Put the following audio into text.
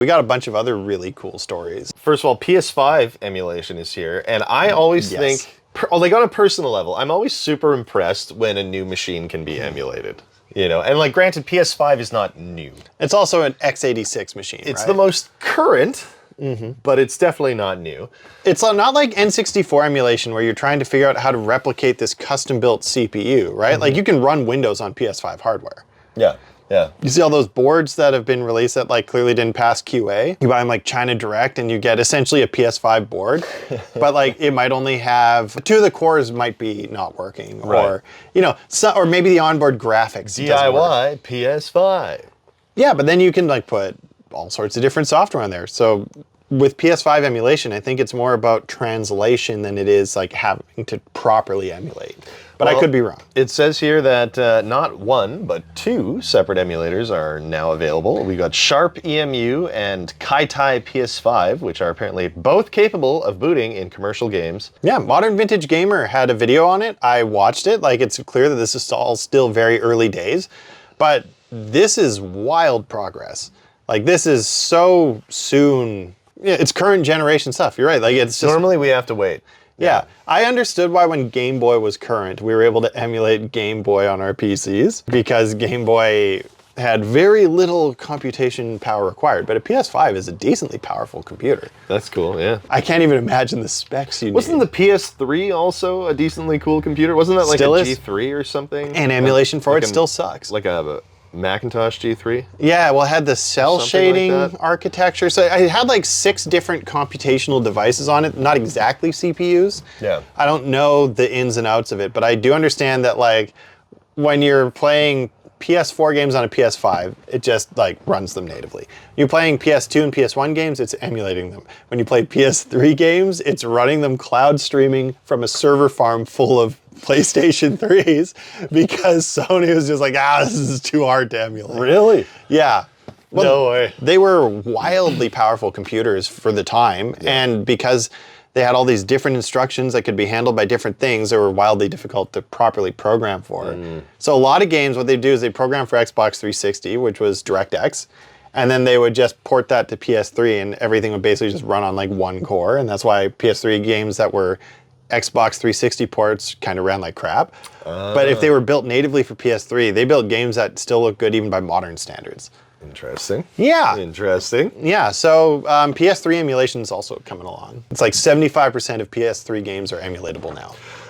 We got a bunch of other really cool stories. First of all, PS5 emulation is here, and I always think, like on a personal level, I'm always super impressed when a new machine can be emulated. You know, and like granted, PS5 is not new. It's also an x86 machine, It's the most current, but it's definitely not new. It's not like N64 emulation where you're trying to figure out how to replicate this custom-built CPU, right? Like you can run Windows on PS5 hardware. Yeah, yeah. You see all those boards that have been released that like clearly didn't pass QA? You buy them like China Direct and you get essentially a PS5 board, but like it might only have, 2 of the cores might be not working, or, you know, or maybe the onboard graphics DIY PS5. Yeah, but then you can like put all sorts of different software on there. So with PS5 emulation, I think it's more about translation than it is like having to properly emulate. But I could be wrong. It says here that not 1, but 2 separate emulators are now available. We got Sharp EMU and Kaitai PS5, which are apparently both capable of booting in commercial games. Yeah, Modern Vintage Gamer had a video on it. I watched it. Like, it's clear that this is all still very early days, but this is wild progress. Like, this is so soon. Yeah, it's current generation stuff. You're right. Like, it's just normally we have to wait. Yeah, I understood why when Game Boy was current, we were able to emulate Game Boy on our PCs because Game Boy had very little computation power required, but a PS5 is a decently powerful computer. That's cool, yeah. I can't even imagine the specs you need. Wasn't the PS3 also a decently cool computer? Wasn't that like Still a is. G3 or something? And emulation for it still sucks. Like a Macintosh G3? Yeah, well, it had the cell shading like architecture. So I had like 6 different computational devices on it, not exactly CPUs. Yeah. I don't know the ins and outs of it, but I do understand that like when you're playing PS4 games on a PS5, it just like runs them natively. You're playing PS2 and PS1 games, it's emulating them. When you play PS3 games, it's running them cloud streaming from a server farm full of PlayStation 3s because Sony was just like, this is too hard to emulate. Really? Yeah. Well, no way. They were wildly powerful computers for the time, and because they had all these different instructions that could be handled by different things, they were wildly difficult to properly program for. So a lot of games, what they do is they program for Xbox 360, which was DirectX, and then they would just port that to PS3 and everything would basically just run on like 1 core, and that's why PS3 games that were Xbox 360 ports kind of ran like crap. But if they were built natively for PS3, they built games that still look good even by modern standards. Interesting. Yeah. Interesting. Yeah, so PS3 emulation is also coming along. It's like 75% of PS3 games are emulatable now.